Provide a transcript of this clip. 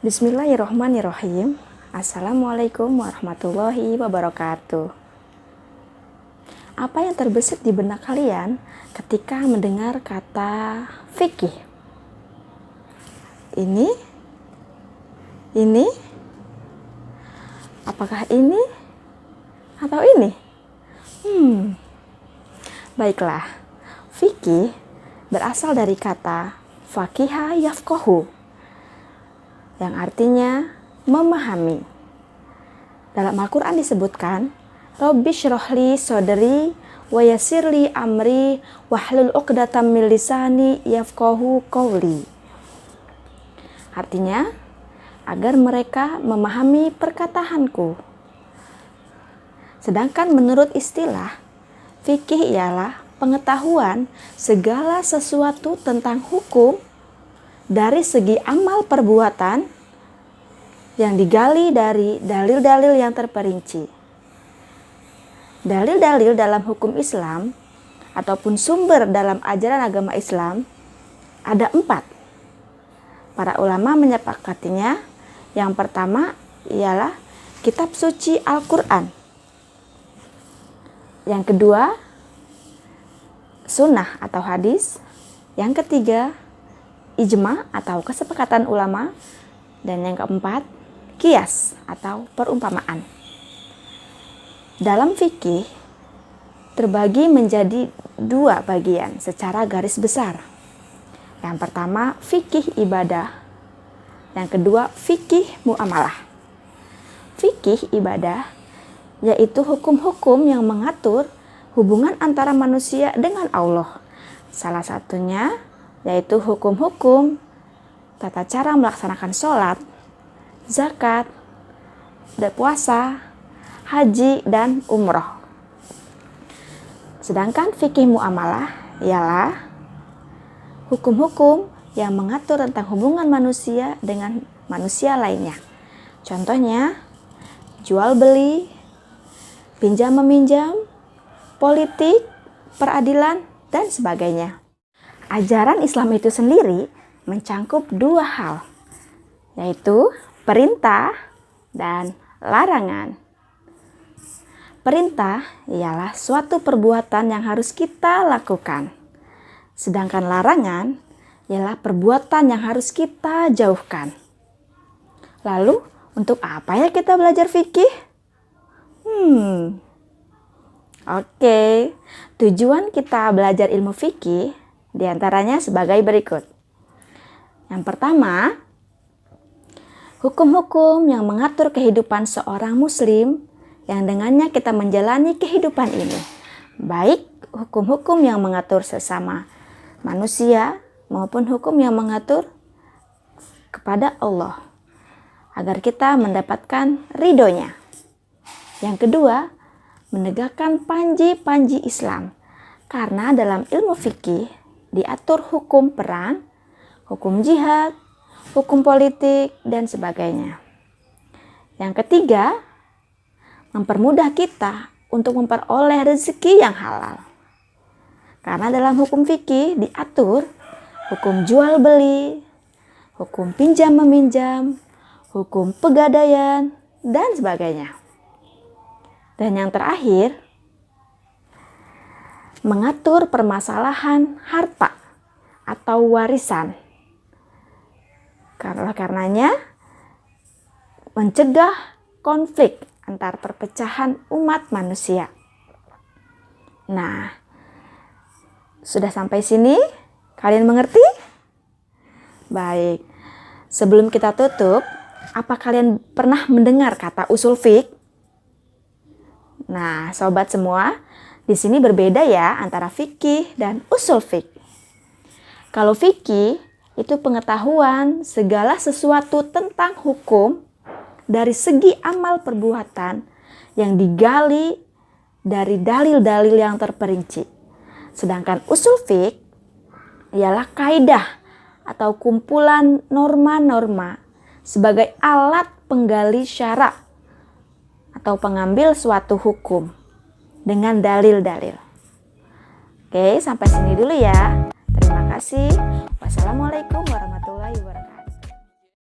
Bismillahirrohmanirrohim. Assalamualaikum warahmatullahi wabarakatuh. Apa yang terbesit di benak kalian ketika mendengar kata fikih? Ini? Apakah ini? Atau ini? Baiklah. Fikih berasal dari kata faqiha yafqahu, yang artinya memahami. Dalam Al-Quran disebutkan, Rabbi syrahli sodri wa yassirli amri wahlul uqdatam min lisani yafqahu qawli. Artinya, agar mereka memahami perkataanku. Sedangkan menurut istilah, fikih ialah pengetahuan segala sesuatu tentang hukum dari segi amal perbuatan yang digali dari dalil-dalil yang terperinci. Dalil-dalil dalam hukum Islam ataupun sumber dalam ajaran agama Islam ada 4. Para ulama menyepakatinya. Yang pertama ialah kitab suci Al-Quran. Yang kedua, sunnah atau hadis. Yang ketiga, ijma atau kesepakatan ulama. Dan yang keempat, qiyas atau perumpamaan. Dalam fikih terbagi menjadi 2 bagian secara garis besar. Yang pertama, fikih ibadah. Yang kedua, fikih muamalah. Fikih ibadah yaitu hukum-hukum yang mengatur hubungan antara manusia dengan Allah. Salah satunya yaitu hukum-hukum tata cara melaksanakan sholat, zakat, dan puasa, haji, dan umroh. Sedangkan fikih muamalah ialah hukum-hukum yang mengatur tentang hubungan manusia dengan manusia lainnya. Contohnya, jual beli, pinjam meminjam, politik, peradilan, dan sebagainya. Ajaran Islam itu sendiri mencangkup 2 hal, yaitu perintah dan larangan. Perintah ialah suatu perbuatan yang harus kita lakukan. Sedangkan larangan ialah perbuatan yang harus kita jauhkan. Lalu, untuk apa ya kita belajar fikih? Oke. Tujuan kita belajar ilmu fikih diantaranya sebagai berikut. Yang pertama, hukum-hukum yang mengatur kehidupan seorang muslim yang dengannya kita menjalani kehidupan ini. Baik hukum-hukum yang mengatur sesama manusia maupun hukum yang mengatur kepada Allah agar kita mendapatkan ridhonya. Yang kedua, menegakkan panji-panji Islam, karena dalam ilmu fikih diatur hukum perang, hukum jihad, hukum politik, dan sebagainya. Yang ketiga, mempermudah kita untuk memperoleh rezeki yang halal, karena dalam hukum fikih diatur hukum jual beli, hukum pinjam meminjam, hukum pegadaian, dan sebagainya. Dan yang terakhir, mengatur permasalahan harta atau warisan. Karenanya, mencegah konflik antar perpecahan umat manusia. Nah, sudah sampai sini? Kalian mengerti? Baik. Sebelum kita tutup, apa kalian pernah mendengar kata usul fiqh? Nah, sobat semua, di sini berbeda ya antara fikih dan usul fiqh. Kalau fikih itu pengetahuan segala sesuatu tentang hukum dari segi amal perbuatan yang digali dari dalil-dalil yang terperinci. Sedangkan usul fiqh ialah kaidah atau kumpulan norma-norma sebagai alat penggali syara atau pengambil suatu hukum dengan dalil-dalil. Oke, sampai sini dulu ya. Terima kasih. Wassalamualaikum warahmatullahi wabarakatuh.